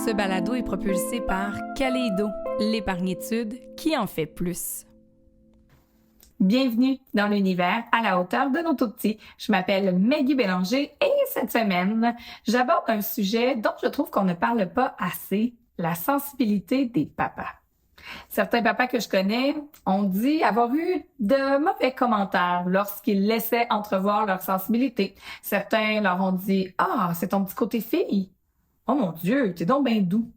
Ce balado est propulsé par Kaleido, l'épargnitude qui en fait plus. Bienvenue dans l'univers à la hauteur de nos tout-petits. Je m'appelle Maggie Bélanger et cette semaine, j'aborde un sujet dont je trouve qu'on ne parle pas assez, la sensibilité des papas. Certains papas que je connais ont dit avoir eu de mauvais commentaires lorsqu'ils laissaient entrevoir leur sensibilité. Certains leur ont dit « Ah, c'est ton petit côté fille. Oh mon Dieu, t'es donc bien doux. »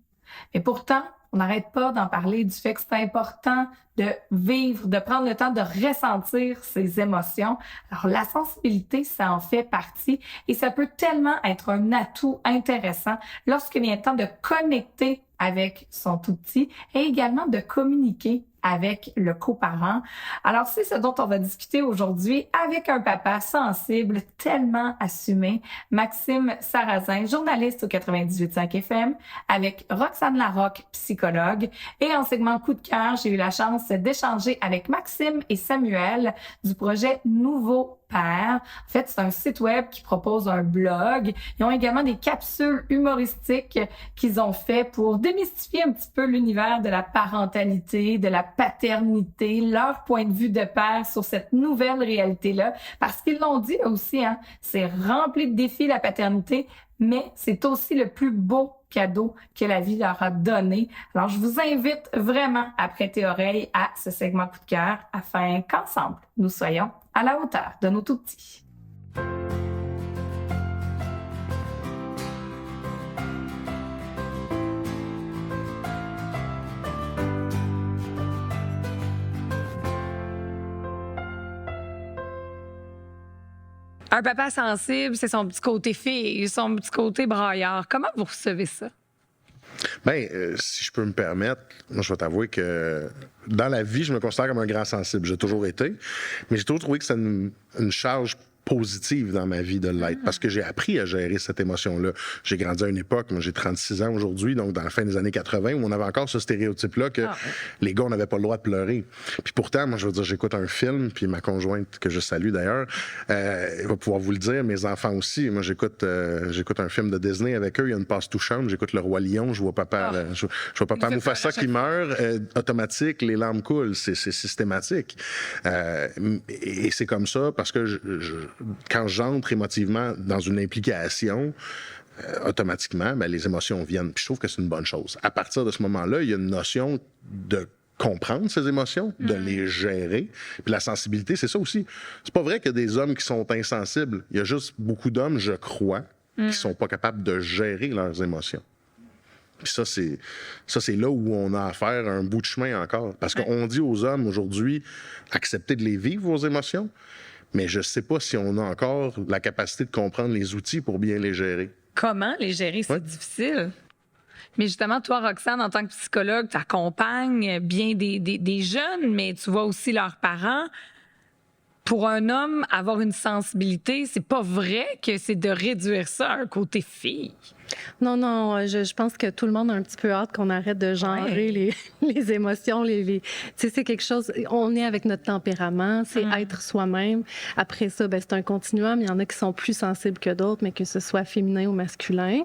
Mais pourtant, on n'arrête pas d'en parler du fait que c'est important de vivre, de prendre le temps de ressentir ses émotions. Alors, la sensibilité, ça en fait partie et ça peut tellement être un atout intéressant lorsqu'il vient le temps de connecter avec son tout-petit et également de communiquer avec le coparent. Alors, c'est ce dont on va discuter aujourd'hui avec un papa sensible, tellement assumé, Maxime Sarrazin, journaliste au 98.5 FM, avec Roxane Larocque, psychologue. Et en segment coup de cœur, j'ai eu la chance d'échanger avec Maxime et Samuel du projet Nouveau Père. En fait, c'est un site web qui propose un blog. Ils ont également des capsules humoristiques qu'ils ont fait pour démystifier un petit peu l'univers de la parentalité, de la paternité, leur point de vue de père sur cette nouvelle réalité-là. Parce qu'ils l'ont dit aussi, c'est rempli de défis la paternité, mais c'est aussi le plus beau cadeau que la vie leur a donné. Alors, je vous invite vraiment à prêter oreille à ce segment coup de cœur afin qu'ensemble, nous soyons à la hauteur de nos tout-petits. Un papa sensible, c'est son petit côté fille, son petit côté braillard. Comment vous recevez ça? Bien, si je peux me permettre, moi, je vais t'avouer que dans la vie, je me considère comme un grand sensible. J'ai toujours été, mais j'ai toujours trouvé que c'est une charge positive dans ma vie de l'être, parce que j'ai appris à gérer cette émotion-là. J'ai grandi à une époque, moi j'ai 36 ans aujourd'hui, donc dans la fin des années 80, où on avait encore ce stéréotype-là que les gars, on n'avait pas le droit de pleurer. Puis pourtant, moi je veux dire, j'écoute un film, puis ma conjointe, que je salue d'ailleurs, va pouvoir vous le dire, mes enfants aussi. Moi j'écoute un film de Disney avec eux, il y a une passe touchante, j'écoute Le Roi Lion, je vois papa, je vois papa Mufasa qui meurt, automatique, les larmes coulent, c'est systématique. Et c'est comme ça, parce que quand j'entre émotivement dans une implication, automatiquement, les émotions viennent. Puis je trouve que c'est une bonne chose. À partir de ce moment-là, il y a une notion de comprendre ces émotions, de les gérer. Puis la sensibilité, c'est ça aussi. C'est pas vrai qu'il y a des hommes qui sont insensibles. Il y a juste beaucoup d'hommes, je crois, qui sont pas capables de gérer leurs émotions. Puis ça, c'est là où on a à faire un bout de chemin encore. Parce qu'on dit aux hommes aujourd'hui, acceptez de les vivre, vos émotions. Mais je ne sais pas si on a encore la capacité de comprendre les outils pour bien les gérer. Comment les gérer? C'est difficile. Mais justement, toi, Roxane, en tant que psychologue, tu accompagnes bien des jeunes, mais tu vois aussi leurs parents. Pour un homme, avoir une sensibilité, c'est pas vrai que c'est de réduire ça à un côté fille. Non, je pense que tout le monde a un petit peu hâte qu'on arrête de genrer les émotions. Tu sais, c'est quelque chose, on est avec notre tempérament, c'est être soi-même. Après ça, c'est un continuum. Il y en a qui sont plus sensibles que d'autres, mais que ce soit féminin ou masculin.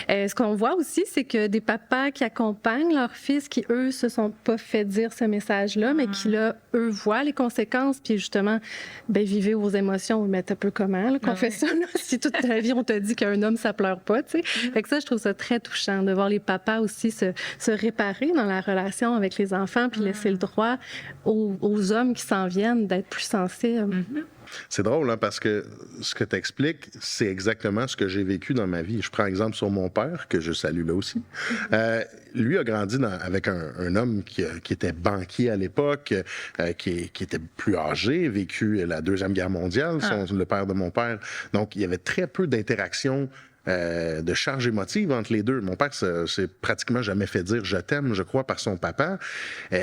Ce qu'on voit aussi, c'est que des papas qui accompagnent leurs fils, qui, eux, se sont pas fait dire ce message-là, mais qui, là, eux, voient les conséquences, puis justement, vivez vos émotions. Mais t'as peu comment, là, qu'on fait ça, là? Si toute ta vie, on t'a dit qu'un homme, ça pleure pas, tu sais. Fait que ça, je trouve ça très touchant de voir les papas aussi se réparer dans la relation avec les enfants puis laisser le droit aux hommes qui s'en viennent d'être plus sensibles. C'est drôle, parce que ce que tu expliques, c'est exactement ce que j'ai vécu dans ma vie. Je prends exemple sur mon père, que je salue là aussi. Lui a grandi avec un homme qui était banquier à l'époque, qui était plus âgé, vécu la Deuxième Guerre mondiale, le père de mon père. Donc, il y avait très peu d'interactions de charge émotive entre les deux. Mon père s'est pratiquement jamais fait dire « je t'aime », je crois, par son papa.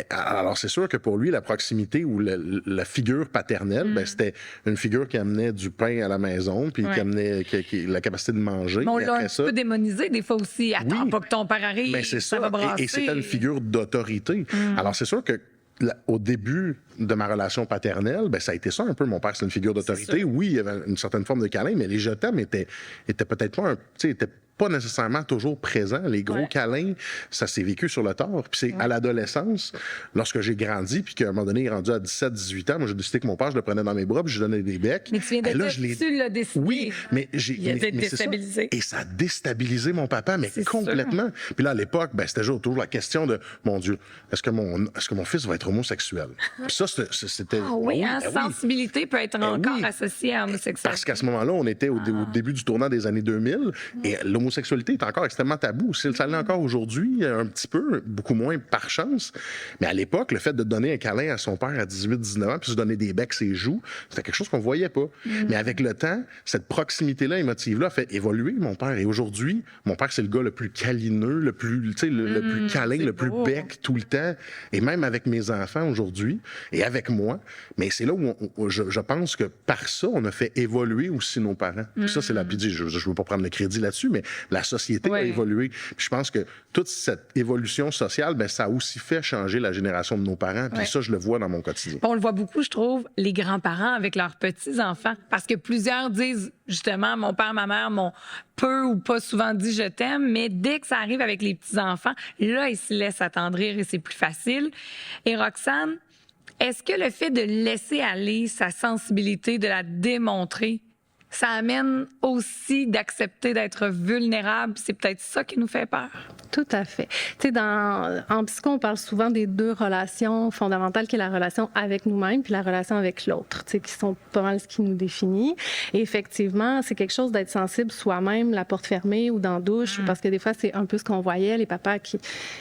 Alors, c'est sûr que pour lui, la proximité ou la figure paternelle, c'était une figure qui amenait du pain à la maison, puis qui amenait la capacité de manger. Mais on l'a un peu démonisé des fois aussi. Attends pas que ton père arrive, mais c'est ça va brasser. Et c'était une figure d'autorité. Alors, c'est sûr que au début de ma relation paternelle, ça a été ça un peu. Mon père, c'est une figure d'autorité. Oui, il y avait une certaine forme de câlin, mais les je t'aime étaient peut-être pas pas nécessairement toujours présent. Les gros câlins, ça s'est vécu sur le tard. Puis c'est à l'adolescence, lorsque j'ai grandi, puis qu'à un moment donné, il est rendu à 17-18 ans, moi, j'ai décidé que mon père, je le prenais dans mes bras, puis je lui donnais des becs. Mais tu viens de là, dire, tu l'as décidé. Oui, mais Il a été déstabilisé. Et ça a déstabilisé mon papa, mais C'est complètement. Puis là, à l'époque, c'était toujours la question de, mon Dieu, est-ce que mon fils va être homosexuel? Puis ça, c'était... Ah oui, sensibilité peut être encore associée à homosexualité. Parce qu'à ce moment-là, on était au début du tournant des années 2000 et l'homosexualité est encore extrêmement tabou. Ça l'est encore aujourd'hui, un petit peu, beaucoup moins par chance. Mais à l'époque, le fait de donner un câlin à son père à 18-19 ans puis se donner des becs ses joues, c'était quelque chose qu'on voyait pas. Mais avec le temps, cette proximité-là, émotive-là, a fait évoluer mon père. Et aujourd'hui, mon père, c'est le gars le plus câlineux, le plus, le plus câlin, le plus bec tout le temps. Et même avec mes enfants aujourd'hui et avec moi. Mais c'est là où je pense que par ça, on a fait évoluer aussi nos parents. Puis ça, c'est la... Puis je veux pas prendre le crédit là-dessus, mais la société a évolué. Puis je pense que toute cette évolution sociale, ça a aussi fait changer la génération de nos parents. Puis ça, je le vois dans mon quotidien. On le voit beaucoup, je trouve, les grands-parents avec leurs petits-enfants. Parce que plusieurs disent, justement, mon père, ma mère m'ont peu ou pas souvent dit « je t'aime », mais dès que ça arrive avec les petits-enfants, là, ils se laissent attendrir et c'est plus facile. Et Roxane, est-ce que le fait de laisser aller sa sensibilité, de la démontrer, ça amène aussi d'accepter d'être vulnérable? C'est peut-être ça qui nous fait peur. Tout à fait. Tu sais, en psycho, on parle souvent des deux relations fondamentales, qui est la relation avec nous-mêmes puis la relation avec l'autre, tu sais, qui sont pas mal ce qui nous définit. Et effectivement, c'est quelque chose d'être sensible soi-même, la porte fermée ou dans la douche, parce que des fois, c'est un peu ce qu'on voyait, les papas qui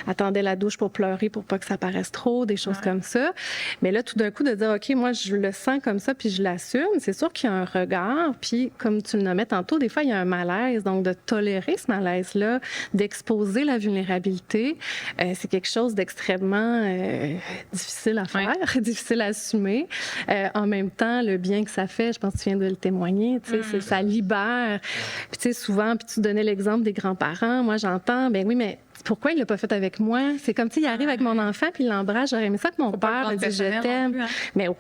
attendaient la douche pour pleurer pour pas que ça paraisse trop, des choses comme ça. Mais là, tout d'un coup, de dire, OK, moi, je le sens comme ça puis je l'assume, c'est sûr qu'il y a un regard. Puis, comme tu le nommais tantôt, des fois, il y a un malaise. Donc, de tolérer ce malaise-là, d'exposer la vulnérabilité, c'est quelque chose d'extrêmement difficile à faire, difficile à assumer. En même temps, le bien que ça fait, je pense que tu viens de le témoigner, tu sais, ça libère. Puis tu sais, souvent, puis tu donnais l'exemple des grands-parents, moi j'entends, ben oui, mais pourquoi il l'a pas fait avec moi? C'est comme, tu sais, il arrive avec mon enfant puis il l'embrasse. J'aurais aimé ça que mon père me dise je t'aime. Mais au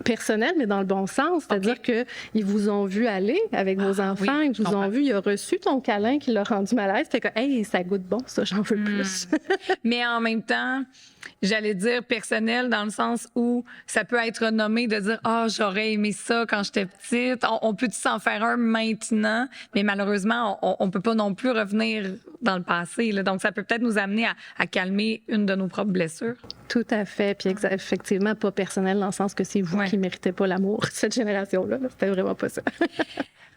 personnel, mais dans le bon sens. C'est-à-dire que ils vous ont vu aller avec vos enfants, ils vous ont vu, il a reçu ton câlin qui l'a rendu malaise. Fait que, hey, ça goûte bon, ça, j'en veux plus. Mais en même temps, j'allais dire personnel dans le sens où ça peut être nommé de dire « Ah, j'aurais aimé ça quand j'étais petite ». On peut s'en faire un maintenant, mais malheureusement, on peut pas non plus revenir dans le passé. Là. Donc, ça peut peut-être nous amener à calmer une de nos propres blessures. Tout à fait. Puis effectivement, pas personnel dans le sens que c'est vous qui méritez pas l'amour, cette génération-là. C'était vraiment pas ça.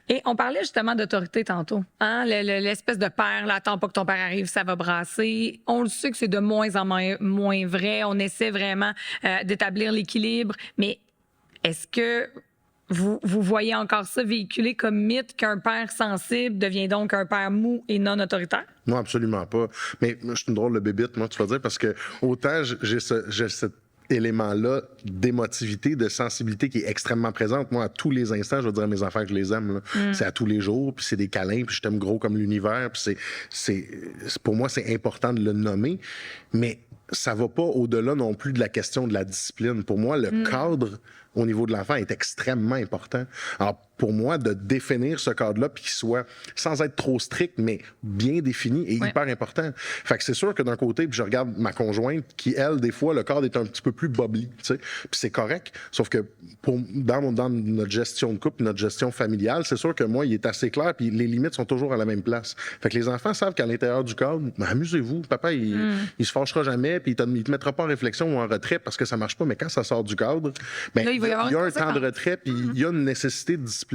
Et on parlait justement d'autorité tantôt. Hein? L'espèce de père, là, attends pas que ton père arrive, ça va brasser. On le sait que c'est de moins en moins vrai. On essaie vraiment d'établir l'équilibre. Mais est-ce que vous voyez encore ça véhiculé comme mythe qu'un père sensible devient donc un père mou et non autoritaire? Non, absolument pas. Mais je suis une drôle de bébite, moi, tu vas dire, parce que autant j'ai cet élément-là d'émotivité, de sensibilité qui est extrêmement présente. Moi, à tous les instants, je veux dire à mes enfants que je les aime. C'est à tous les jours, puis c'est des câlins, puis je t'aime gros comme l'univers, puis pour moi, c'est important de le nommer, mais ça va pas au-delà non plus de la question de la discipline. Pour moi, le cadre au niveau de l'enfant est extrêmement important. Alors, pour moi, de définir ce cadre-là, puis qu'il soit, sans être trop strict, mais bien défini, est hyper important. Fait que c'est sûr que d'un côté, puis je regarde ma conjointe, qui, elle, des fois, le cadre est un petit peu plus bubbly, tu sais, puis c'est correct. Sauf que dans notre gestion de couple, notre gestion familiale, c'est sûr que moi, il est assez clair, puis les limites sont toujours à la même place. Fait que les enfants savent qu'à l'intérieur du cadre, amusez-vous, papa, il se fâchera jamais, puis il te mettra pas en réflexion ou en retrait parce que ça marche pas, mais quand ça sort du cadre, ben, là, il y a un temps de retrait, puis il y a une nécessité de discipline.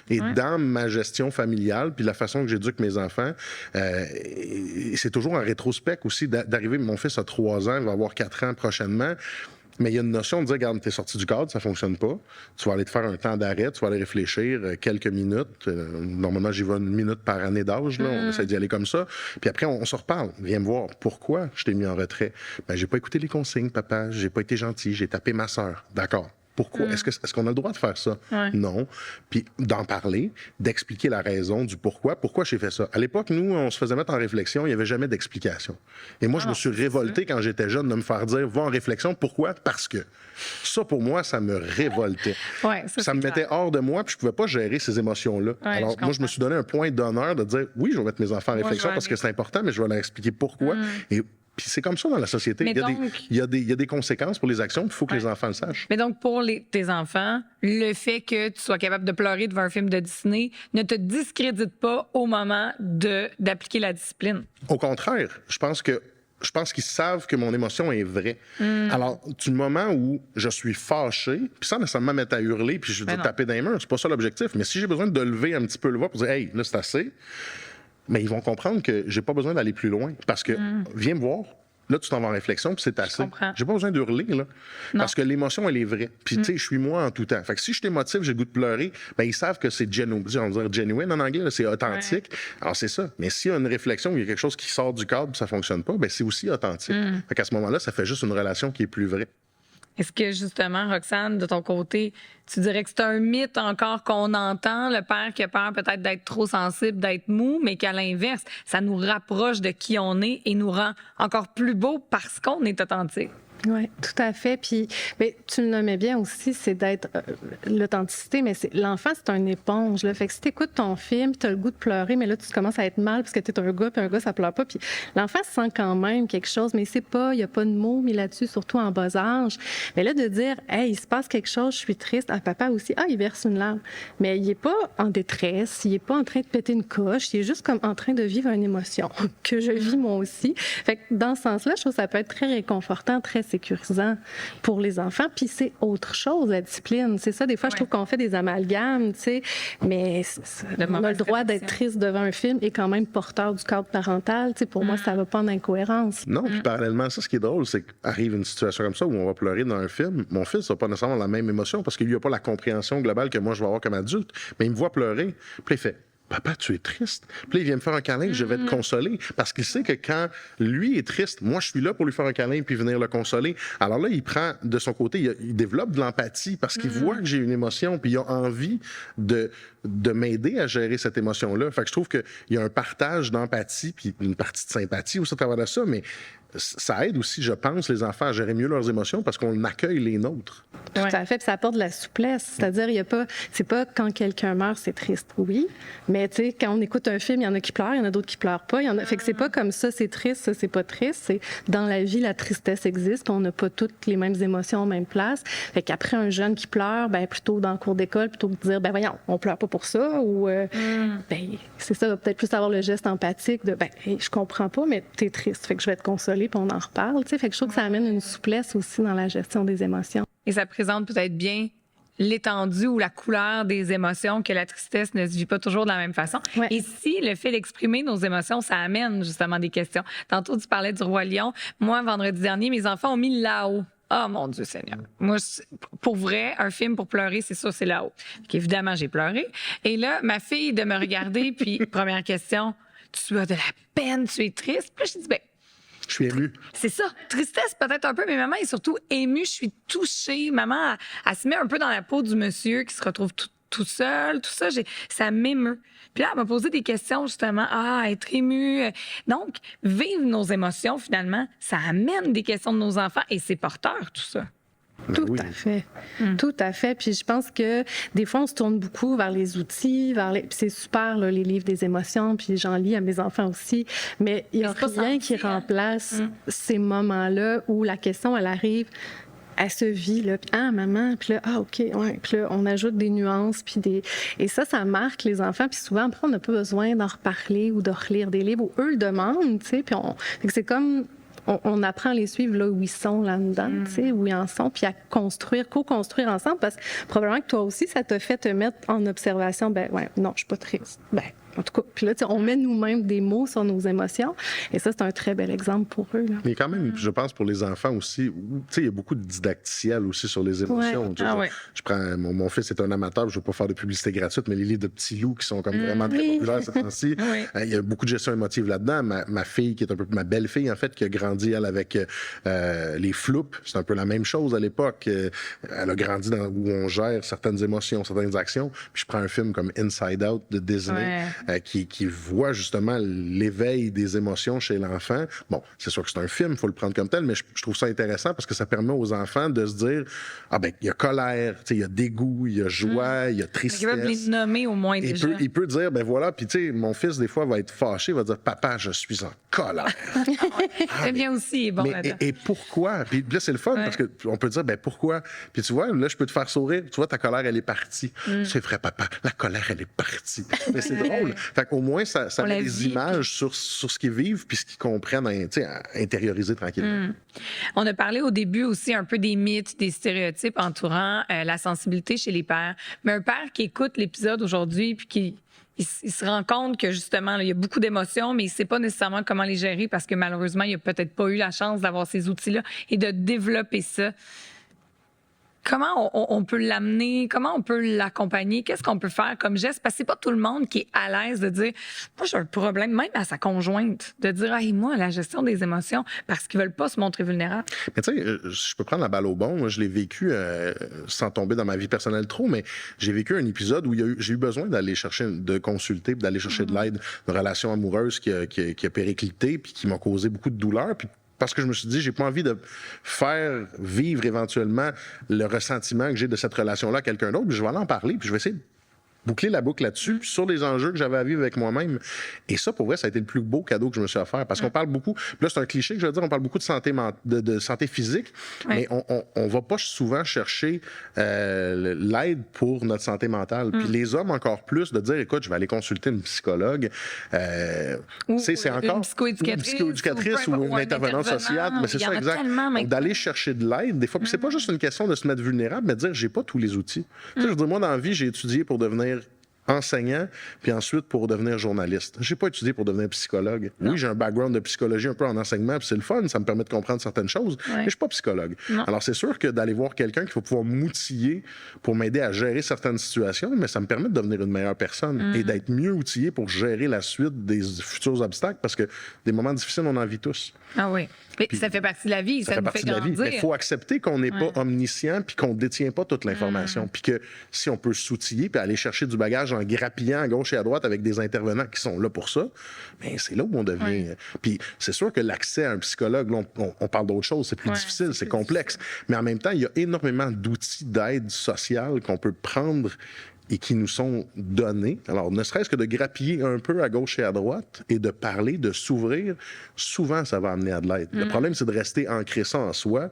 Et dans ma gestion familiale, puis la façon que j'éduque mes enfants, c'est toujours en rétrospect aussi d'arriver. Mon fils a 3 ans, il va avoir 4 ans prochainement. Mais il y a une notion de dire, regarde, t'es sorti du cadre, ça fonctionne pas. Tu vas aller te faire un temps d'arrêt, tu vas aller réfléchir quelques minutes. Normalement, j'y vais 1 minute par année d'âge, là. On essaie d'y aller comme ça. Puis après, on se reparle. Viens me voir. Pourquoi je t'ai mis en retrait? Ben, j'ai pas écouté les consignes, papa. J'ai pas été gentil. J'ai tapé ma sœur. D'accord. Pourquoi? Est-ce qu'on a le droit de faire ça? Ouais. Non. Puis d'en parler, d'expliquer la raison du pourquoi. Pourquoi j'ai fait ça? À l'époque, nous, on se faisait mettre en réflexion, il n'y avait jamais d'explication. Et moi, je me suis révolté quand j'étais jeune de me faire dire, va en réflexion. Pourquoi? Parce que. Ça, pour moi, ça me révoltait. Ouais, ça me mettait hors de moi, puis je pouvais pas gérer ces émotions-là. Alors, moi, je me suis donné un point d'honneur de dire, oui, je vais mettre mes enfants en réflexion parce que c'est important, mais je vais leur expliquer pourquoi. Et puis c'est comme ça dans la société. Il y a des conséquences pour les actions, il faut que les enfants le sachent. Mais donc, pour tes enfants, le fait que tu sois capable de pleurer devant un film de Disney ne te discrédite pas au moment d'appliquer la discipline. Au contraire, je pense qu'ils savent que mon émotion est vraie. Alors, du moment où je suis fâché, puis sans nécessairement me mettre à hurler, puis je vais taper dans les murs, c'est pas ça l'objectif. Mais si j'ai besoin de lever un petit peu le voix pour dire « Hey, là, c'est assez », mais ils vont comprendre que j'ai pas besoin d'aller plus loin. Parce que, viens me voir, là, tu t'en vas en réflexion, puis c'est assez. J'ai pas besoin d'hurler, là. Non. Parce que l'émotion, elle est vraie. Puis, tu sais, je suis moi en tout temps. Fait que si je t'émotive, j'ai le goût de pleurer, ben ils savent que c'est on va dire genuine en anglais, là, c'est authentique. Ouais. Alors, c'est ça. Mais s'il y a une réflexion où il y a quelque chose qui sort du cadre et ça fonctionne pas, ben c'est aussi authentique. Fait qu'à ce moment-là, ça fait juste une relation qui est plus vraie. Est-ce que, justement, Roxane, de ton côté, tu dirais que c'est un mythe encore qu'on entend, le père qui a peur peut-être d'être trop sensible, d'être mou, mais qu'à l'inverse, ça nous rapproche de qui on est et nous rend encore plus beau parce qu'on est authentique? Oui, tout à fait. Puis, mais tu le nommais bien aussi, c'est d'être l'authenticité, mais l'enfant, c'est une éponge. Là. Fait que si tu écoutes ton film, tu as le goût de pleurer, mais là, tu commences à être mal parce que tu es un gars, puis un gars, ça pleure pas. Puis l'enfant sent quand même quelque chose, mais il sait pas, il n'y a pas de mots mis là-dessus, surtout en bas âge. Mais là, de dire, hey, il se passe quelque chose, je suis triste, papa aussi, il verse une larme. Mais il est pas en détresse, il est pas en train de péter une coche, il est juste comme en train de vivre une émotion que je vis moi aussi. Fait que dans ce sens-là, je trouve que ça peut être très réconfortant, très sécurisant pour les enfants. Puis c'est autre chose, la discipline. C'est ça, des fois, je trouve qu'on fait des amalgames, tu sais, mais on a le droit d'être triste devant un film et quand même porteur du cadre parental. Tu sais, pour moi, ça va pas en incohérence. Non, puis parallèlement à ça, ce qui est drôle, c'est qu'arrive une situation comme ça où on va pleurer dans un film. Mon fils n'a pas nécessairement la même émotion parce qu'il lui a pas la compréhension globale que moi, je vais avoir comme adulte, mais il me voit pleurer, puis il fait « Papa, tu es triste. » Puis là, il vient me faire un câlin, je vais te consoler. Parce qu'il sait que quand lui est triste, moi, je suis là pour lui faire un câlin puis venir le consoler. Alors là, il prend de son côté, il développe de l'empathie parce qu'il voit que j'ai une émotion puis il a envie de m'aider à gérer cette émotion-là. Fait que je trouve qu'il y a un partage d'empathie puis une partie de sympathie aussi à travers de ça, mais ça aide aussi, je pense, les enfants à gérer mieux leurs émotions parce qu'on accueille les nôtres. Tout à fait, puis ça apporte de la souplesse. C'est-à-dire, c'est pas quand quelqu'un meurt, c'est triste, oui, mais tu sais, quand on écoute un film, il y en a qui pleurent, il y en a d'autres qui pleurent pas. Fait que c'est pas comme ça, c'est triste, ça, c'est pas triste. C'est dans la vie, la tristesse existe, on n'a pas toutes les mêmes émotions en même place. Fait qu'après un jeune qui pleure, ben plutôt dans le cours d'école, plutôt que de dire, ben voyons, on pleure pas pour ça, ou ben c'est ça, peut-être plus avoir le geste empathique de, ben hey, je comprends pas, mais t'es triste, fait que je vais te consoler, puis on en reparle. Tu sais, fait que je trouve que ça amène une souplesse aussi dans la gestion des émotions. Et ça présente peut-être bien l'étendue ou la couleur des émotions, que la tristesse ne se vit pas toujours de la même façon. Ouais. Et si le fait d'exprimer nos émotions, ça amène justement des questions. Tantôt, tu parlais du Roi Lion. Moi, vendredi dernier, mes enfants ont mis là-haut. Oh mon Dieu Seigneur. Moi, pour vrai, un film pour pleurer, c'est ça, c'est là-haut. Évidemment, j'ai pleuré. Et là, ma fille de me regarder, puis première question, tu as de la peine, tu es triste? Puis je dis, ben, je suis émue. C'est ça. Tristesse peut-être un peu, mais maman est surtout émue. Je suis touchée. Maman, elle se met un peu dans la peau du monsieur qui se retrouve tout seul. Tout ça, ça m'émeut. Puis là, elle m'a posé des questions, justement. Être émue. Donc, vivre nos émotions, finalement, ça amène des questions de nos enfants et c'est porteur, tout ça. Tout à fait. Tout à fait. Puis je pense que des fois, on se tourne beaucoup vers les outils, puis c'est super, là, les livres des émotions, puis j'en lis à mes enfants aussi, mais il n'y a rien qui remplace ces moments-là où la question, elle arrive, elle se vit, là, puis maman, puis là, OK, ouais, puis là, on ajoute des nuances, puis et ça marque les enfants, puis souvent, après, on n'a pas besoin d'en reparler ou de relire des livres où eux le demandent, tu sais, puis c'est comme... On apprend à les suivre là où ils sont là-dedans, tu sais, où ils en sont, puis à co-construire ensemble, parce que probablement que toi aussi, ça t'a fait te mettre en observation, ben ouais, non, je suis pas triste. Ben, En tout cas, puis là, on met nous-mêmes des mots sur nos émotions. Et ça, c'est un très bel exemple pour eux. Là. Mais quand même, je pense pour les enfants aussi, il y a beaucoup de didacticiel aussi sur les émotions. Je prends, mon fils est un amateur, je ne veux pas faire de publicité gratuite, mais les livres de petits loups qui sont comme vraiment très populaires ces temps-ci. Il y a beaucoup de gestion émotive là-dedans. Ma fille, qui est un peu ma belle-fille, en fait, qui a grandi, elle, avec les floups, c'est un peu la même chose à l'époque. Elle a grandi où on gère certaines émotions, certaines actions. Puis je prends un film comme Inside Out de Disney, qui voit justement l'éveil des émotions chez l'enfant. Bon, c'est sûr que c'est un film, il faut le prendre comme tel, mais je trouve ça intéressant parce que ça permet aux enfants de se dire, il y a colère, il y a dégoût, il y a joie, il y a tristesse. Il va les nommer au moins déjà. Il peut dire, voilà, puis mon fils, des fois, va être fâché, va dire, papa, je suis en colère. C'est bien aussi, bon. Et pourquoi? Puis là, c'est le fun parce qu'on peut dire, pourquoi? Puis tu vois, là, je peux te faire sourire. Tu vois, ta colère, elle est partie. C'est vrai, papa, la colère, elle est partie. Mais c'est drôle. Fait qu'au moins, ça met des images sur ce qu'ils vivent puis ce qu'ils comprennent à intérioriser tranquillement. On a parlé au début aussi un peu des mythes, des stéréotypes entourant la sensibilité chez les pères. Mais un père qui écoute l'épisode aujourd'hui puis qui il se rend compte que justement, là, il y a beaucoup d'émotions, mais il ne sait pas nécessairement comment les gérer parce que malheureusement, il n'a peut-être pas eu la chance d'avoir ces outils-là et de développer ça. Comment on peut l'amener? Comment on peut l'accompagner? Qu'est-ce qu'on peut faire comme geste? Parce que c'est pas tout le monde qui est à l'aise de dire « Moi, j'ai un problème », même à sa conjointe, de dire « Hey, moi, la gestion des émotions », parce qu'ils veulent pas se montrer vulnérables. Mais tu sais, je peux prendre la balle au bon. Moi, je l'ai vécu sans tomber dans ma vie personnelle trop, mais j'ai vécu un épisode où j'ai eu besoin d'aller chercher, de consulter, puis d'aller chercher de l'aide, une relation amoureuse qui a périclité, puis qui m'a causé beaucoup de douleur, puis parce que je me suis dit, j'ai pas envie de faire vivre éventuellement le ressentiment que j'ai de cette relation-là à quelqu'un d'autre. Puis je vais aller en parler, puis je vais essayer de boucler la boucle là-dessus, puis sur les enjeux que j'avais à vivre avec moi-même. Et ça, pour vrai, ça a été le plus beau cadeau que je me suis offert. Parce qu'on parle beaucoup, là, c'est un cliché que je veux dire, on parle beaucoup de santé, de santé physique, mais on va pas souvent chercher l'aide pour notre santé mentale. Puis les hommes, encore plus, de dire, écoute, je vais aller consulter une psychologue. C'est encore une psychoéducatrice ou une intervenante sociale. Mais c'est ça, exact. D'aller chercher de l'aide, des fois. Puis c'est pas juste une question de se mettre vulnérable, mais de dire, j'ai pas tous les outils. Tu sais, je veux dire, moi, dans la vie, j'ai étudié pour devenir enseignant, puis ensuite pour devenir journaliste. J'ai pas étudié pour devenir psychologue. Non. Oui, j'ai un background de psychologie un peu en enseignement, puis c'est le fun, ça me permet de comprendre certaines choses, mais je suis pas psychologue. Non. Alors c'est sûr que d'aller voir quelqu'un qu'il faut pouvoir m'outiller pour m'aider à gérer certaines situations, mais ça me permet de devenir une meilleure personne et d'être mieux outillé pour gérer la suite des futurs obstacles, parce que des moments difficiles, on en vit tous. Ah oui. Mais puis, ça fait partie de la vie, ça nous fait grandir. Mais il faut accepter qu'on n'est pas omniscient puis qu'on ne détient pas toute l'information. Puis que si on peut s'outiller puis aller chercher du bagage en grappillant à gauche et à droite avec des intervenants qui sont là pour ça, bien, c'est là où on devient... Puis c'est sûr que l'accès à un psychologue, là, on parle d'autre chose, c'est plus difficile, c'est complexe. Mais en même temps, il y a énormément d'outils d'aide sociale qu'on peut prendre et qui nous sont donnés. Alors, ne serait-ce que de grappiller un peu à gauche et à droite et de parler, de s'ouvrir, souvent, ça va amener à de l'aide. Le problème, c'est de rester ancré ça en soi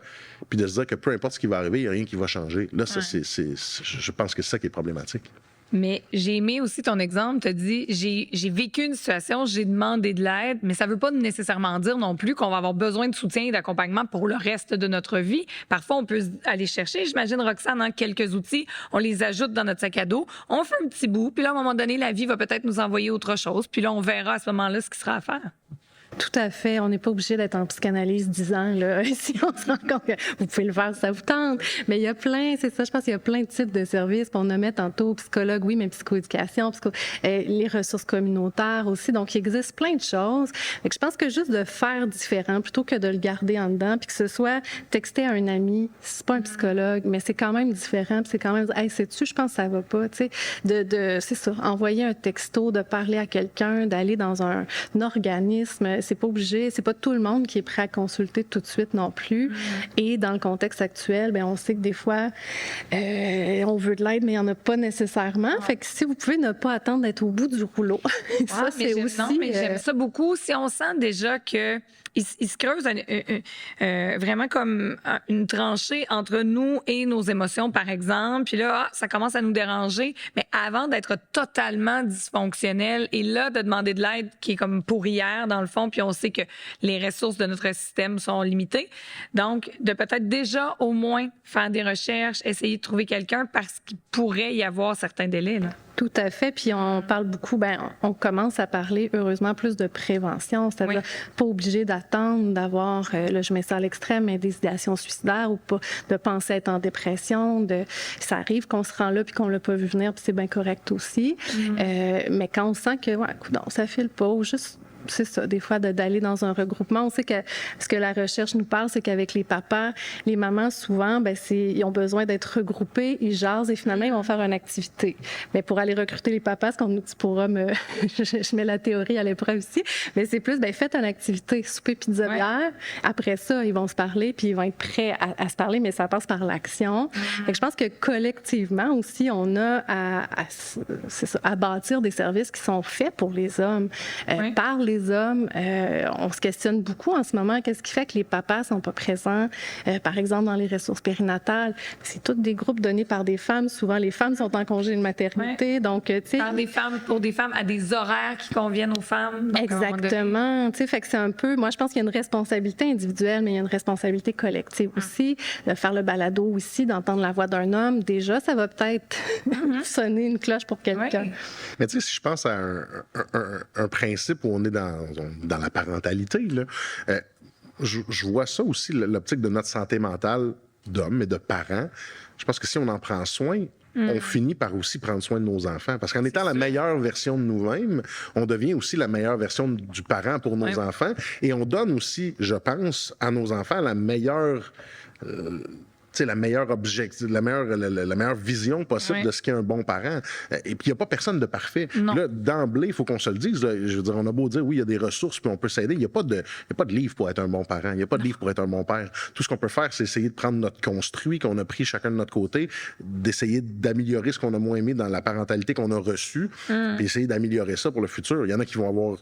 puis de se dire que peu importe ce qui va arriver, il n'y a rien qui va changer. Là, ça, je pense que c'est ça qui est problématique. Mais j'ai aimé aussi ton exemple. Tu as dit, j'ai vécu une situation, j'ai demandé de l'aide, mais ça ne veut pas nécessairement dire non plus qu'on va avoir besoin de soutien et d'accompagnement pour le reste de notre vie. Parfois, on peut aller chercher, j'imagine, Roxane, quelques outils, on les ajoute dans notre sac à dos, on fait un petit bout, puis là, à un moment donné, la vie va peut-être nous envoyer autre chose, puis là, on verra à ce moment-là ce qui sera à faire. Tout à fait. On n'est pas obligé d'être en psychanalyse 10 ans, là. Si on se rend compte que vous pouvez le faire, ça vous tente. Mais il y a plein, c'est ça, je pense qu'il y a plein de types de services. On a mis tantôt psychologue, oui, mais psychoéducation, les ressources communautaires aussi. Donc, il existe plein de choses. Fait que je pense que juste de faire différent plutôt que de le garder en dedans, puis que ce soit texter à un ami, c'est pas un psychologue, mais c'est quand même différent, puis c'est quand même, hey, sais-tu, je pense que ça va pas, tu sais, c'est ça, envoyer un texto, de parler à quelqu'un, d'aller dans un organisme. C'est pas obligé, c'est pas tout le monde qui est prêt à consulter tout de suite non plus. Et dans le contexte actuel, bien, on sait que des fois, on veut de l'aide, mais il n'y en a pas nécessairement. Fait que si vous pouvez ne pas attendre d'être au bout du rouleau, ça, c'est aussi... Non, mais j'aime ça beaucoup. Si on sent déjà que il se creuse vraiment comme une tranchée entre nous et nos émotions, par exemple. Puis là, ça commence à nous déranger. Mais avant d'être totalement dysfonctionnel et là, de demander de l'aide qui est comme pour hier, dans le fond, puis on sait que les ressources de notre système sont limitées. Donc, de peut-être déjà au moins faire des recherches, essayer de trouver quelqu'un parce qu'il pourrait y avoir certains délais, là. Tout à fait. Puis on parle beaucoup, on commence à parler heureusement plus de prévention, c'est-à-dire pas obligé d'attendre d'avoir, là je mets ça à l'extrême, mais des idéations suicidaires ou pas, de penser être en dépression. Ça arrive qu'on se rend là puis qu'on l'a pas vu venir, puis c'est bien correct aussi. Mais quand on sent que, coudonc, ça file pas, ou juste c'est ça, des fois, d'aller dans un regroupement. On sait que ce que la recherche nous parle, c'est qu'avec les papas, les mamans, souvent, ils ont besoin d'être regroupés, ils jasent et finalement, ils vont faire une activité. Mais pour aller recruter les papas, ce qu'on nous dit pour hommes, je mets la théorie à l'épreuve ici, mais c'est plus, faites une activité, souper, pizza, bière. Après ça, ils vont se parler, puis ils vont être prêts à se parler, mais ça passe par l'action. Fait que je pense que collectivement aussi, on a à bâtir des services qui sont faits pour les hommes, par les hommes. On se questionne beaucoup en ce moment. Qu'est-ce qui fait que les papas sont pas présents, par exemple, dans les ressources périnatales? C'est tous des groupes donnés par des femmes. Souvent, les femmes sont en congé de maternité. Donc, tu sais. Par des femmes, pour des femmes, à des horaires qui conviennent aux femmes. Donc, exactement. Tu sais, fait que c'est un peu. Moi, je pense qu'il y a une responsabilité individuelle, mais il y a une responsabilité collective aussi. De faire le balado aussi, d'entendre la voix d'un homme. Déjà, ça va peut-être sonner une cloche pour quelqu'un. Mais tu sais, si je pense à un principe où on est dans la parentalité, là, je vois ça aussi, l'optique de notre santé mentale d'hommes et de parents. Je pense que si on en prend soin, on finit par aussi prendre soin de nos enfants. Parce qu'en étant la meilleure version de nous-mêmes, on devient aussi la meilleure version du parent pour nos enfants. Et on donne aussi, je pense, à nos enfants la meilleure... la meilleure objectif, la meilleure vision possible de ce qu'est un bon parent. Et puis, il n'y a pas personne de parfait. Là, d'emblée, il faut qu'on se le dise. Là, je veux dire, on a beau dire, oui, il y a des ressources, puis on peut s'aider. Il n'y a pas de livre pour être un bon parent. Il n'y a pas de livre pour être un bon père. Tout ce qu'on peut faire, c'est essayer de prendre notre construit qu'on a pris chacun de notre côté, d'essayer d'améliorer ce qu'on a moins aimé dans la parentalité qu'on a reçue, puis essayer d'améliorer ça pour le futur. Il y en a qui vont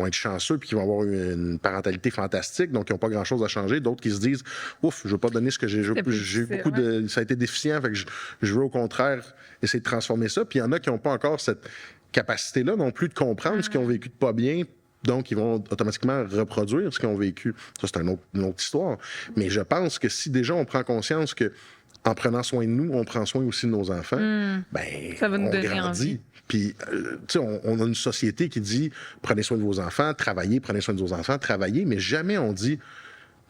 être chanceux, puis qui vont avoir une parentalité fantastique, donc qui n'ont pas grand-chose à changer. D'autres qui se disent, ouf, je ne veux pas donner ce que j'ai eu beaucoup de... Ça a été déficient, fait que je veux au contraire essayer de transformer ça. Puis il y en a qui n'ont pas encore cette capacité-là non plus de comprendre ce qu'ils ont vécu de pas bien, donc ils vont automatiquement reproduire ce qu'ils ont vécu. Ça, c'est une autre histoire. Mais je pense que si déjà on prend conscience que en prenant soin de nous, on prend soin aussi de nos enfants, ça va nous on donner grandit. Envie. Puis, tu sais, on a une société qui dit prenez soin de vos enfants, travaillez, prenez soin de vos enfants, travaillez, mais jamais on dit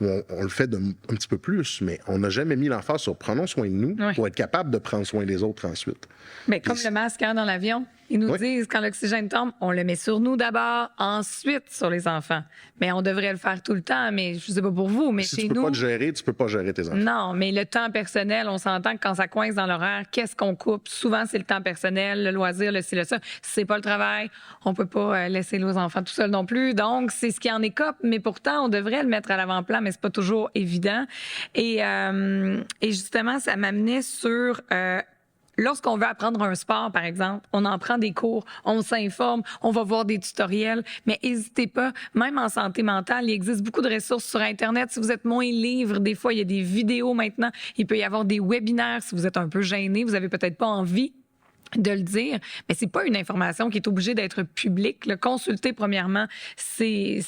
on le fait un petit peu plus, mais on n'a jamais mis l'emphase sur prenons soin de nous pour être capable de prendre soin des autres ensuite. Mais comme le masque dans l'avion, ils nous disent quand l'oxygène tombe, on le met sur nous d'abord, ensuite sur les enfants. Mais on devrait le faire tout le temps, mais je sais pas pour vous, mais si chez tu peux nous... pas te gérer, tu peux pas gérer tes enfants. Non, mais le temps personnel, on s'entend que quand ça coince dans l'horaire, qu'est-ce qu'on coupe? Souvent, c'est le temps personnel, le loisir, le ci, le ça. Si c'est pas le travail, on peut pas laisser nos enfants tout seuls non plus. Donc, c'est ce qui en écope, mais pourtant, on devrait le mettre à l'avant-plan, mais c'est pas toujours évident. Et justement, ça m'amenait sur... lorsqu'on veut apprendre un sport, par exemple, on en prend des cours, on s'informe, on va voir des tutoriels, mais n'hésitez pas, même en santé mentale, il existe beaucoup de ressources sur Internet. Si vous êtes moins libre, des fois, il y a des vidéos maintenant. Il peut y avoir des webinaires si vous êtes un peu gêné, vous avez peut-être pas envie de le dire, mais c'est pas une information qui est obligée d'être publique. Le consulter, premièrement, c'est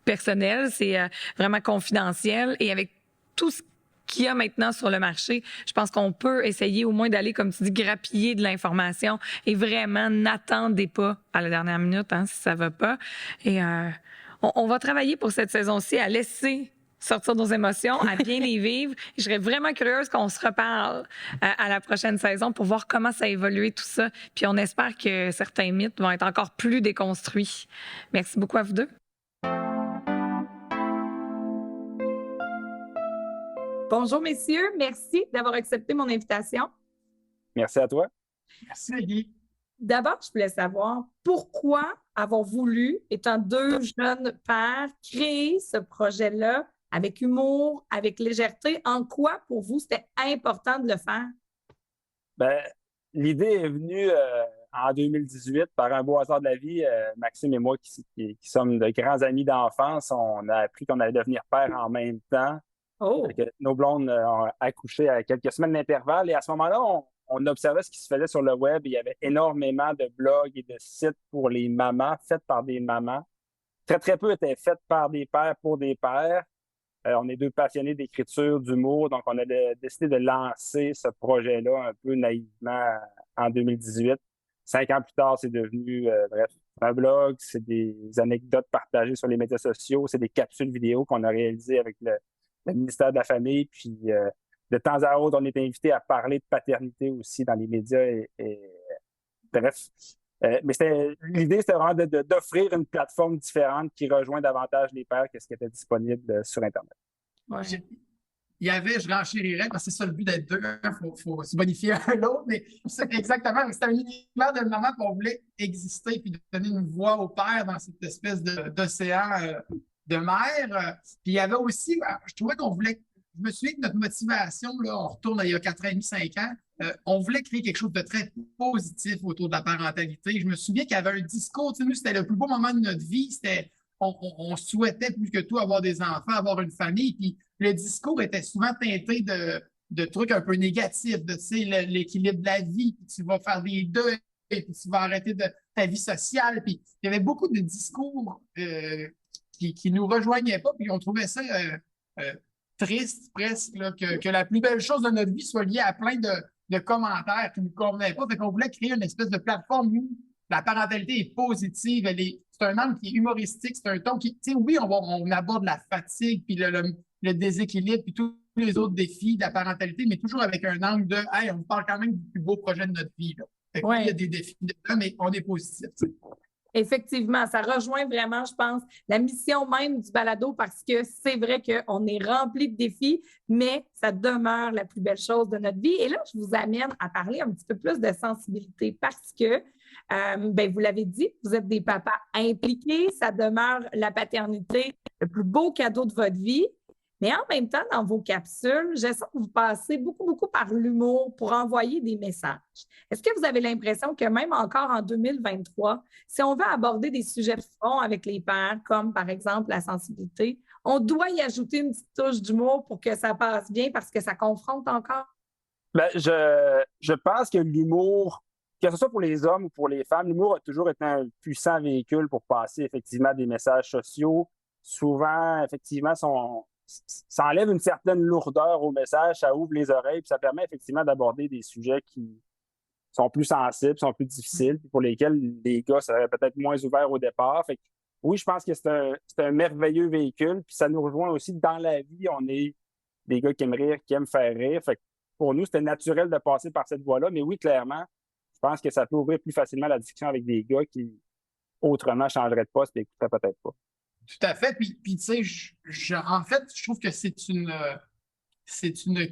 personnel, c'est vraiment confidentiel, et avec tout ce qu'il y a maintenant sur le marché, je pense qu'on peut essayer au moins d'aller, comme tu dis, grappiller de l'information, et vraiment, n'attendez pas à la dernière minute si ça va pas. Et on va travailler pour cette saison-ci à laisser sortir nos émotions, à bien les vivre. Je serais vraiment curieuse qu'on se reparle à la prochaine saison pour voir comment ça a évolué tout ça. Puis on espère que certains mythes vont être encore plus déconstruits. Merci beaucoup à vous deux. Bonjour, messieurs. Merci d'avoir accepté mon invitation. Merci à toi. Merci. D'abord, je voulais savoir pourquoi avoir voulu, étant deux jeunes pères, créer ce projet-là avec humour, avec légèreté. En quoi, pour vous, c'était important de le faire? Ben, l'idée est venue en 2018 par un beau hasard de la vie. Maxime et moi, qui sommes de grands amis d'enfance, on a appris qu'on allait devenir père en même temps. Oh! Nos blondes ont accouché à quelques semaines d'intervalle. Et à ce moment-là, on observait ce qui se faisait sur le web. Il y avait énormément de blogs et de sites pour les mamans, faits par des mamans. Très, très peu étaient faits par des pères pour des pères. On est deux passionnés d'écriture, d'humour. Donc, on a décidé de lancer ce projet-là un peu naïvement en 2018. 5 ans plus tard, c'est devenu, bref, un blog, c'est des anecdotes partagées sur les médias sociaux, c'est des capsules vidéo qu'on a réalisées avec le ministère de la Famille. Puis, de temps à autre, on est invité à parler de paternité aussi dans les médias. Bref. Mais l'idée, c'était vraiment d'offrir une plateforme différente qui rejoint davantage les pères que ce qui était disponible sur Internet. Ouais. Je renchérirais, parce que c'est ça le but d'être deux, faut se bonifier un l'autre, mais c'est exactement, c'est un univers de maman qu'on voulait exister puis de donner une voix au père dans cette espèce d'océan de mer. Puis il y avait aussi, je trouvais qu'on voulait, je me souviens que notre motivation, là, on retourne il y a 4 ans et demi, 5 ans, on voulait créer quelque chose de très positif autour de la parentalité. Je me souviens qu'il y avait un discours, tu sais, nous, c'était le plus beau moment de notre vie, on souhaitait plus que tout avoir des enfants, avoir une famille, puis le discours était souvent teinté de trucs un peu négatifs, de, tu sais, l'équilibre de la vie, puis tu vas faire des deuils, puis tu vas arrêter de ta vie sociale, puis il y avait beaucoup de discours qui nous rejoignaient pas, puis on trouvait ça triste presque, là, que la plus belle chose de notre vie soit liée à plein de commentaires qui ne nous convenaient pas. Fait qu'on voulait créer une espèce de plateforme où la parentalité est positive, c'est un angle qui est humoristique, c'est un ton qui, tu sais, oui, on aborde la fatigue, puis le déséquilibre, puis tous les autres défis de la parentalité, mais toujours avec un angle de, hey, on parle quand même du plus beau projet de notre vie, là. Fait que oui, il y a des défis dedans, mais on est positif, tu sais. Effectivement, ça rejoint vraiment, je pense, la mission même du balado parce que c'est vrai qu'on est rempli de défis, mais ça demeure la plus belle chose de notre vie. Et là, je vous amène à parler un petit peu plus de sensibilité parce que, vous l'avez dit, vous êtes des papas impliqués, ça demeure la paternité, le plus beau cadeau de votre vie. Mais en même temps, dans vos capsules, j'essaie que vous passez beaucoup par l'humour pour envoyer des messages. Est-ce que vous avez l'impression que même encore en 2023, si on veut aborder des sujets de fond avec les pères, comme par exemple la sensibilité, on doit y ajouter une petite touche d'humour pour que ça passe bien parce que ça confronte encore? Ben, je pense que l'humour, que ce soit pour les hommes ou pour les femmes, l'humour a toujours été un puissant véhicule pour passer effectivement des messages sociaux. Souvent, effectivement, ça enlève une certaine lourdeur au message, ça ouvre les oreilles, puis ça permet effectivement d'aborder des sujets qui sont plus sensibles, sont plus difficiles, puis pour lesquels les gars seraient peut-être moins ouverts au départ. Fait que, oui, je pense que c'est un merveilleux véhicule, puis ça nous rejoint aussi dans la vie. On est des gars qui aiment rire, qui aiment faire rire. Fait que pour nous, c'était naturel de passer par cette voie-là, mais oui, clairement, je pense que ça peut ouvrir plus facilement la discussion avec des gars qui, autrement, changeraient de poste et n'écouteraient peut-être pas. Tout à fait. Puis tu sais, en fait, je trouve que c'est une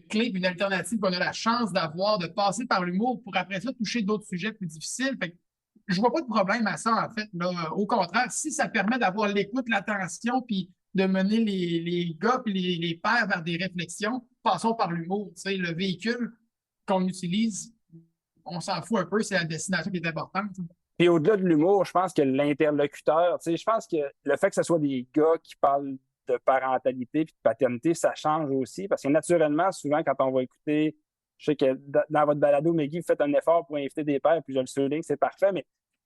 clé, une alternative qu'on a la chance d'avoir, de passer par l'humour pour après ça toucher d'autres sujets plus difficiles. Fait que je vois pas de problème à ça, en fait. Là. Au contraire, si ça permet d'avoir l'écoute, l'attention, puis de mener les gars puis les pères vers des réflexions, passons par l'humour. Tu sais, le véhicule qu'on utilise, on s'en fout un peu, c'est la destination qui est importante. Puis au-delà de l'humour, je pense que l'interlocuteur, tu sais, je pense que le fait que ce soit des gars qui parlent de parentalité et de paternité, ça change aussi. Parce que naturellement, souvent, quand on va écouter, je sais que dans votre balado, Meggy, vous faites un effort pour inviter des pères, puis je le souligne, c'est parfait, mais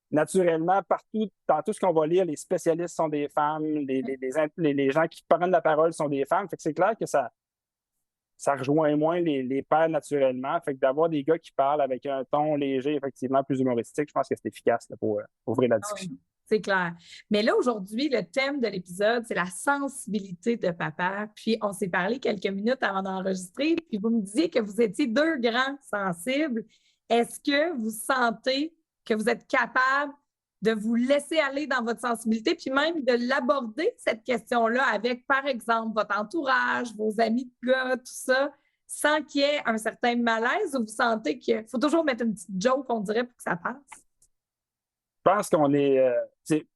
naturellement, partout, dans tout ce qu'on va lire, les spécialistes sont des femmes, les gens qui prennent la parole sont des femmes. Fait que c'est clair que ça rejoint moins les pères naturellement. Fait que d'avoir des gars qui parlent avec un ton léger, effectivement, plus humoristique, je pense que c'est efficace là, pour ouvrir la discussion. C'est clair. Mais là, aujourd'hui, le thème de l'épisode, c'est la sensibilité de papa. Puis, on s'est parlé quelques minutes avant d'enregistrer, puis vous me disiez que vous étiez deux grands sensibles. Est-ce que vous sentez que vous êtes capable de vous laisser aller dans votre sensibilité, puis même de l'aborder, cette question-là, avec, par exemple, votre entourage, vos amis de gars, tout ça, sans qu'il y ait un certain malaise, ou vous sentez qu'il faut toujours mettre une petite joke, on dirait, pour que ça passe? Je pense qu'on est...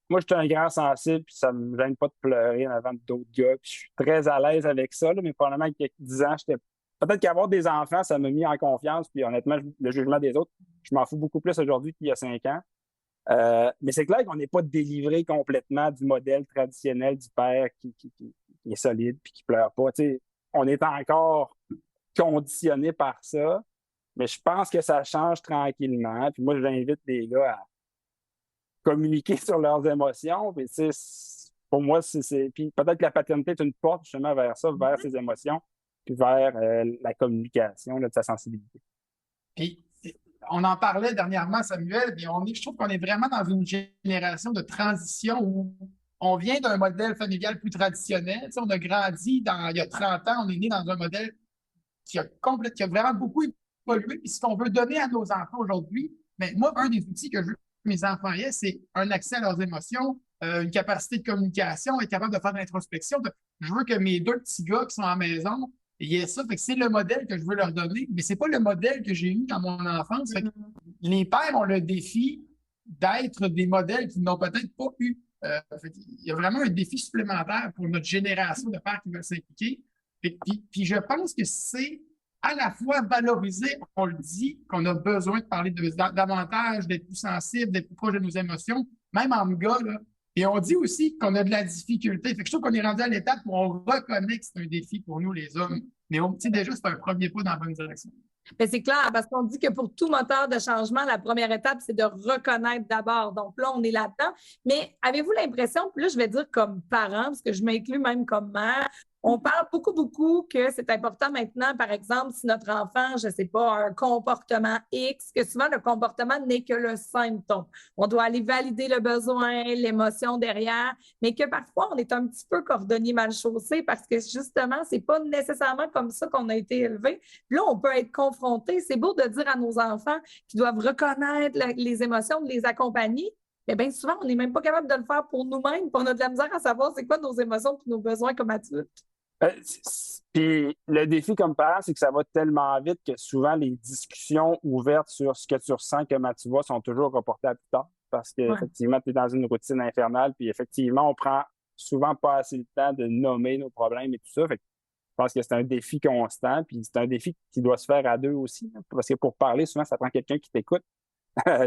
moi, je suis un grand sensible, puis ça ne me gêne pas de pleurer en avant d'autres gars, puis je suis très à l'aise avec ça, là, mais probablement qu'il y a 10 ans, peut-être qu'avoir des enfants, ça m'a mis en confiance, puis honnêtement, le jugement des autres, je m'en fous beaucoup plus aujourd'hui qu'il y a 5 ans. Mais c'est clair qu'on n'est pas délivré complètement du modèle traditionnel du père qui est solide puis qui pleure pas. T'sais, on est encore conditionné par ça, mais je pense que ça change tranquillement. Puis moi, j'invite les gars à communiquer sur leurs émotions. Puis, pour moi, puis peut-être que la paternité est une porte justement vers ça, vers ses émotions, puis vers la communication là, de sa sensibilité. Puis on en parlait dernièrement, Samuel, puis je trouve qu'on est vraiment dans une génération de transition où on vient d'un modèle familial plus traditionnel. Tu sais, on a grandi il y a 30 ans, on est né dans un modèle qui a vraiment beaucoup évolué. Puis ce qu'on veut donner à nos enfants aujourd'hui, mais moi, un des outils que je veux que mes enfants aient, c'est un accès à leurs émotions, une capacité de communication, être capable de faire de l'introspection. Je veux que mes 2 petits gars qui sont à la maison aient ça. Fait que c'est le modèle que je veux leur donner, mais c'est pas le modèle que j'ai eu dans mon enfance. Fait que les pères ont le défi d'être des modèles qu'ils n'ont peut-être pas eu. Il y a vraiment un défi supplémentaire pour notre génération de pères qui veulent s'impliquer. Puis je pense que c'est à la fois valoriser, on le dit, qu'on a besoin de parler davantage, d'être plus sensible, d'être plus proche de nos émotions, même en gars, là. Et on dit aussi qu'on a de la difficulté. Fait que je trouve qu'on est rendu à l'étape où on reconnaît que c'est un défi pour nous, les hommes. Mais déjà, c'est un premier pas dans la bonne direction. Mais c'est clair, parce qu'on dit que pour tout moteur de changement, la première étape, c'est de reconnaître d'abord. Donc là, on est là-dedans. Mais avez-vous l'impression, puis là, je vais dire comme parent, parce que je m'inclus même comme mère, on parle beaucoup que c'est important maintenant, par exemple, si notre enfant, je ne sais pas, a un comportement X, que souvent le comportement n'est que le symptôme. On doit aller valider le besoin, l'émotion derrière, mais que parfois on est un petit peu cordonnier mal chaussé parce que justement, c'est pas nécessairement comme ça qu'on a été élevé. Puis là, on peut être confronté. C'est beau de dire à nos enfants qu'ils doivent reconnaître les émotions, de les accompagner. Mais bien souvent, on n'est même pas capable de le faire pour nous-mêmes. On a de la misère à savoir c'est quoi nos émotions et nos besoins comme adultes. Puis le défi comme parent, c'est que ça va tellement vite que souvent les discussions ouvertes sur ce que tu ressens, comment tu vas, sont toujours reportées à plus tard. Parce qu'effectivement, tu es dans une routine infernale. Puis effectivement, on prend souvent pas assez le temps de nommer nos problèmes et tout ça. Fait que je pense que c'est un défi constant. Puis c'est un défi qui doit se faire à 2 aussi. Hein, parce que pour parler, souvent, ça prend quelqu'un qui t'écoute.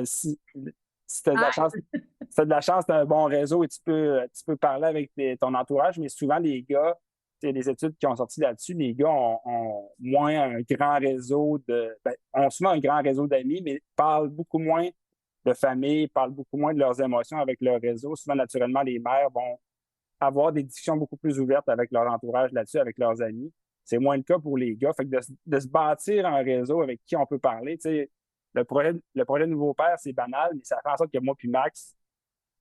Si tu as de la chance, tu as un bon réseau et tu peux parler avec ton entourage. Mais souvent, les gars, les études qui ont sorti là-dessus, les gars ont moins un grand réseau ont souvent un grand réseau d'amis, mais parlent beaucoup moins de famille, parlent beaucoup moins de leurs émotions avec leur réseau. Souvent, naturellement, les mères vont avoir des discussions beaucoup plus ouvertes avec leur entourage là-dessus, avec leurs amis. C'est moins le cas pour les gars. Fait que de se bâtir un réseau avec qui on peut parler, le projet Nouveau Père, c'est banal, mais ça fait en sorte que moi puis Max,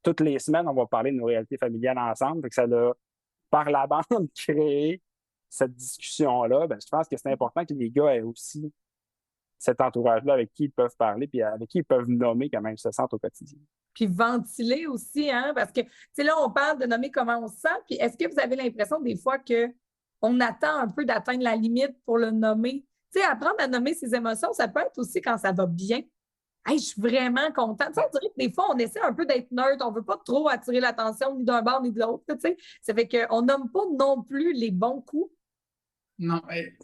toutes les semaines, on va parler de nos réalités familiales ensemble. Fait que ça a par la bande créer cette discussion-là, je pense que c'est important que les gars aient aussi cet entourage-là avec qui ils peuvent parler puis avec qui ils peuvent nommer comment ils se sentent au quotidien. Puis ventiler aussi, hein, parce que, là, on parle de nommer comment on se sent, puis est-ce que vous avez l'impression des fois qu'on attend un peu d'atteindre la limite pour le nommer? Apprendre à nommer ses émotions, ça peut être aussi quand ça va bien. Hey, je suis vraiment contente. On dirait que des fois, on essaie un peu d'être neutre. On ne veut pas trop attirer l'attention ni d'un bord ni de l'autre. Ça fait qu'on nomme pas non plus les bons coups. Non,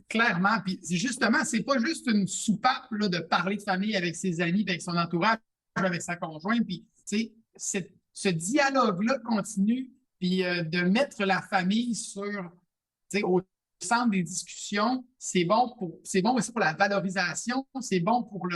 clairement. Puis justement, c'est pas juste une soupape là, de parler de famille avec ses amis, avec son entourage, avec sa conjointe. Puis, ce dialogue-là continue, puis de mettre la famille au centre des discussions, c'est bon aussi pour la valorisation, c'est bon pour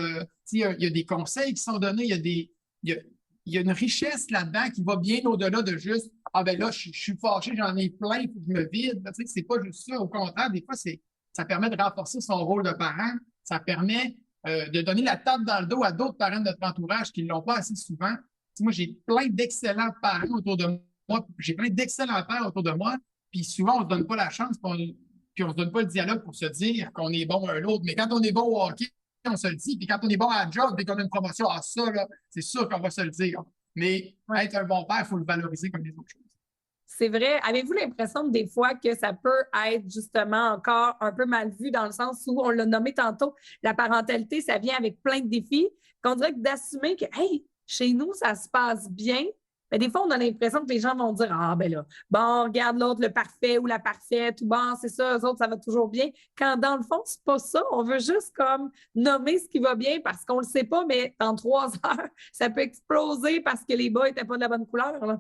il y a des conseils qui sont donnés, il y a une richesse là-dedans qui va bien au-delà de juste là, je suis fâché, j'en ai plein, il faut que je me vide. C'est pas juste ça. Au contraire, des fois, ça permet de renforcer son rôle de parent, ça permet de donner la tape dans le dos à d'autres parents de notre entourage qui ne l'ont pas assez souvent. Moi, j'ai plein d'excellents parents autour de moi, j'ai plein d'excellents pères autour de moi, puis souvent, on ne se donne pas la chance, puis on ne se donne pas le dialogue pour se dire qu'on est bon un l'autre. Mais quand on est bon au hockey, on se le dit. Puis quand on est bon à la job, dès qu'on a une promotion, ça, là, c'est sûr qu'on va se le dire. Mais être un bon père, il faut le valoriser comme les autres choses. C'est vrai. Avez-vous l'impression des fois que ça peut être justement encore un peu mal vu dans le sens où, on l'a nommé tantôt, la parentalité, ça vient avec plein de défis, qu'on dirait que d'assumer que, hey, chez nous, ça se passe bien. Mais des fois, on a l'impression que les gens vont dire regarde l'autre, le parfait ou la parfaite, ou c'est ça, eux autres, ça va toujours bien. Quand dans le fond, c'est pas ça. On veut juste comme nommer ce qui va bien parce qu'on le sait pas, mais dans 3 heures, ça peut exploser parce que les bas étaient pas de la bonne couleur, là.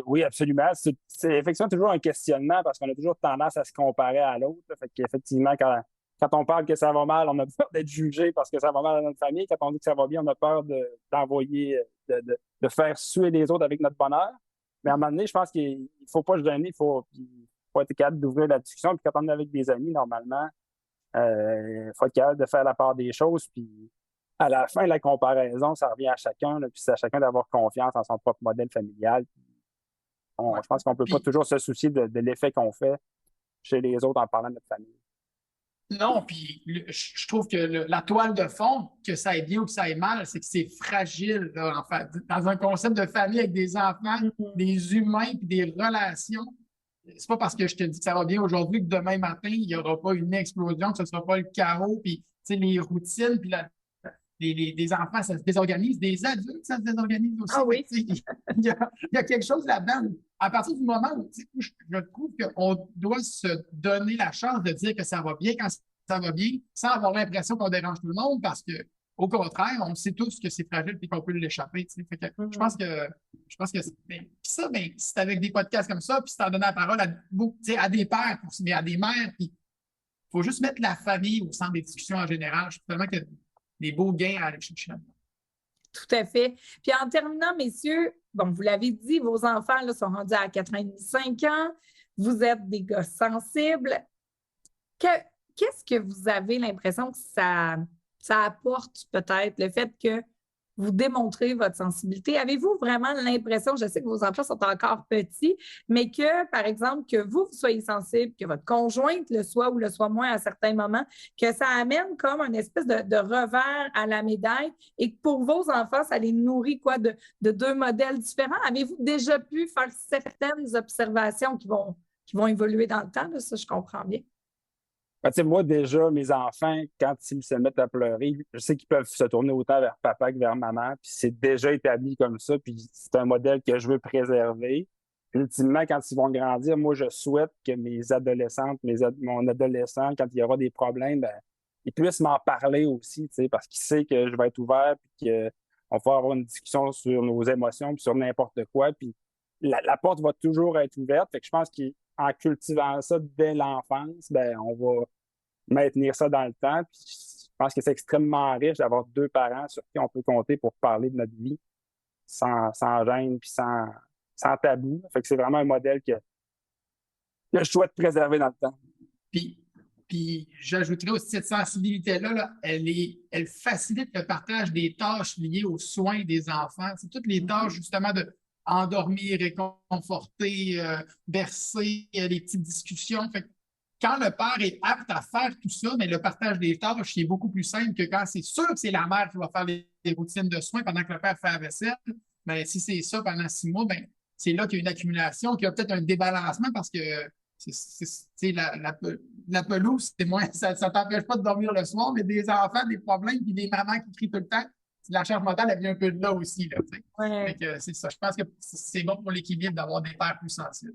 Oui, absolument. C'est effectivement toujours un questionnement parce qu'on a toujours tendance à se comparer à l'autre. Fait qu'effectivement, quand on parle que ça va mal, on a peur d'être jugé parce que ça va mal dans notre famille. Quand on dit que ça va bien, on a peur d'envoyer, de faire suer les autres avec notre bonheur. Mais à un moment donné, je pense qu'il ne faut pas se gêner, il faut être capable d'ouvrir la discussion. Puis quand on est avec des amis, normalement, faut être capable de faire la part des choses, puis à la fin, la comparaison, ça revient à chacun, là, puis c'est à chacun d'avoir confiance en son propre modèle familial. Je pense qu'on ne peut pas toujours se soucier de l'effet qu'on fait chez les autres en parlant de notre famille. Non, puis je trouve que la toile de fond, que ça aille bien ou que ça aille mal, c'est que c'est fragile, là, en fait. Dans un concept de famille avec des enfants, des humains puis des relations, c'est pas parce que je te dis que ça va bien aujourd'hui que demain matin, il n'y aura pas une explosion, que ce ne sera pas le chaos, puis les routines, puis les enfants, ça se désorganise, des adultes, ça se désorganise aussi. Ah oui. Il y a quelque chose là-dedans. À partir du moment où je trouve qu'on doit se donner la chance de dire que ça va bien quand ça va bien, sans avoir l'impression qu'on dérange tout le monde, parce que au contraire, on sait tous que c'est fragile et qu'on peut l'échapper. Fait que je pense que ça, c'est avec des podcasts comme ça, puis c'est en donnant la parole à des pères, mais à des mères, puis il faut juste mettre la famille au centre des discussions en général. Je trouve tellement qu'il y a des beaux gains à aller chercher là-dedans. Tout à fait. Puis en terminant, messieurs, bon, vous l'avez dit, vos enfants là, sont rendus à 4 ans et demi, 5 ans. Vous êtes des gars sensibles. Qu'est-ce que vous avez l'impression que ça apporte peut-être, le fait que vous démontrez votre sensibilité? Avez-vous vraiment l'impression, je sais que vos enfants sont encore petits, mais que, par exemple, que vous soyez sensible, que votre conjointe le soit ou le soit moins à certains moments, que ça amène comme une espèce de revers à la médaille et que pour vos enfants, ça les nourrit quoi de deux modèles différents? Avez-vous déjà pu faire certaines observations qui vont évoluer dans le temps? Là, ça, je comprends bien. Moi, déjà, mes enfants, quand ils se mettent à pleurer, je sais qu'ils peuvent se tourner autant vers papa que vers maman, puis c'est déjà établi comme ça, puis c'est un modèle que je veux préserver. Puis, ultimement, quand ils vont grandir, moi, je souhaite que mes adolescentes, mon adolescent, quand il y aura des problèmes, ils puissent m'en parler aussi, parce qu'ils savent que je vais être ouvert, puis qu'on va avoir une discussion sur nos émotions, puis sur n'importe quoi, puis la porte va toujours être ouverte. Fait que je pense qu'en cultivant ça dès l'enfance, on va maintenir ça dans le temps. Puis je pense que c'est extrêmement riche d'avoir 2 parents sur qui on peut compter pour parler de notre vie sans gêne puis sans tabou. Fait que c'est vraiment un modèle que je souhaite préserver dans le temps. Puis j'ajouterais aussi cette sensibilité-là, là, elle facilite le partage des tâches liées aux soins des enfants. C'est toutes les tâches, justement, de endormir, réconforter, bercer, les petites discussions. Fait que quand le père est apte à faire tout ça, mais le partage des tâches est beaucoup plus simple que quand c'est sûr que c'est la mère qui va faire les routines de soins pendant que le père fait la vaisselle. Mais si c'est ça pendant 6 mois, c'est là qu'il y a une accumulation, qu'il y a peut-être un débalancement parce que la pelouse, c'est moins, ça t'empêche pas de dormir le soir, mais des enfants, des problèmes, puis des mamans qui crient tout le temps. La charge mentale, elle vient un peu de là aussi. Là, Ouais. c'est ça. Je pense que c'est bon pour l'équilibre d'avoir des pères plus sensibles.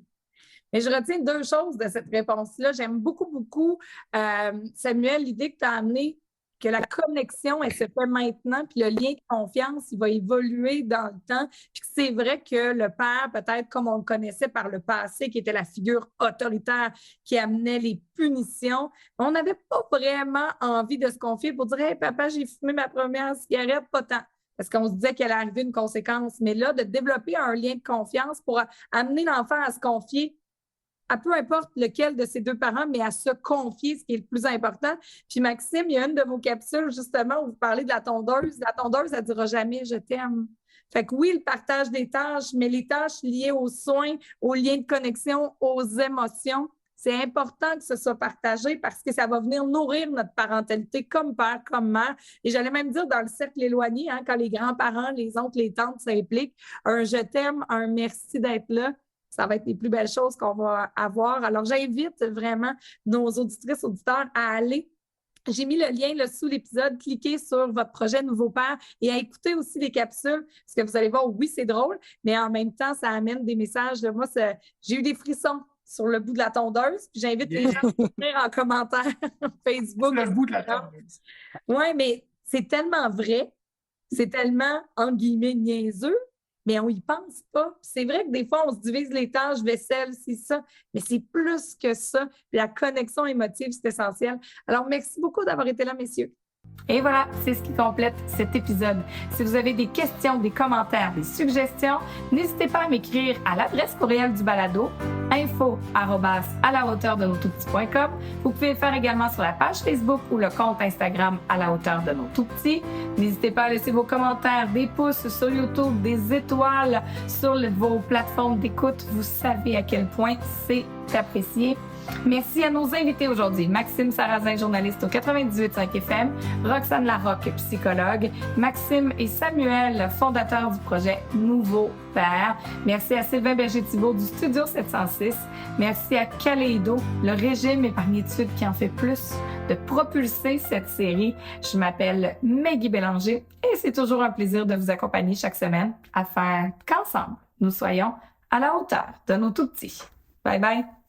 Mais je retiens 2 choses de cette réponse-là. J'aime beaucoup, Samuel, l'idée que tu as amenée, que la connexion, elle se fait maintenant, puis le lien de confiance, il va évoluer dans le temps. Puis c'est vrai que le père, peut-être comme on le connaissait par le passé, qui était la figure autoritaire qui amenait les punitions, on n'avait pas vraiment envie de se confier pour dire « Hey, papa, j'ai fumé ma première cigarette, pas tant ». Parce qu'on se disait qu'il allait arriver une conséquence. Mais là, de développer un lien de confiance pour amener l'enfant à se confier à peu importe lequel de ses 2 parents, mais à se confier, ce qui est le plus important. Puis Maxime, il y a une de vos capsules, justement, où vous parlez de la tondeuse. La tondeuse, elle ne dira jamais « je t'aime ». Fait que oui, le partage des tâches, mais les tâches liées aux soins, aux liens de connexion, aux émotions, c'est important que ce soit partagé parce que ça va venir nourrir notre parentalité comme père, comme mère. Et j'allais même dire dans le cercle éloigné, quand les grands-parents, les oncles, les tantes s'impliquent, un « je t'aime », un « merci d'être là », ça va être les plus belles choses qu'on va avoir. Alors, j'invite vraiment nos auditrices, auditeurs à aller. J'ai mis le lien là, sous l'épisode. Cliquez sur votre projet Nouveau Père et à écouter aussi les capsules parce que vous allez voir, oui, c'est drôle, mais en même temps, ça amène des messages. Moi, j'ai eu des frissons sur le bout de la tondeuse. Puis j'invite les gens à écrire en commentaire Facebook. Le bout de la tondeuse. Oui, mais c'est tellement vrai. C'est tellement, entre guillemets, niaiseux. Mais on y pense pas. C'est vrai que des fois, on se divise les tâches, vaisselle, c'est ça, mais c'est plus que ça. Puis la connexion émotive, c'est essentiel. Alors, merci beaucoup d'avoir été là, messieurs. Et voilà, c'est ce qui complète cet épisode. Si vous avez des questions, des commentaires, des suggestions, n'hésitez pas à m'écrire à l'adresse courriel du balado info@à-la-hauteur-de-nos-tout-petits.com. Vous pouvez le faire également sur la page Facebook ou le compte Instagram à la hauteur de nos tout petits. N'hésitez pas à laisser vos commentaires, des pouces sur YouTube, des étoiles sur vos plateformes d'écoute. Vous savez à quel point c'est apprécié. Merci à nos invités aujourd'hui. Maxime Sarrazin, journaliste au 98.5 FM, Roxane Larocque, psychologue, Maxime et Samuel, fondateurs du projet Nouveau Père. Merci à Sylvain Berger-Thibault du Studio 706. Merci à Kaleido, le régime épargnitude qui en fait plus de propulser cette série. Je m'appelle Maggie Bélanger et c'est toujours un plaisir de vous accompagner chaque semaine afin qu'ensemble, nous soyons à la hauteur de nos tout-petits. Bye bye!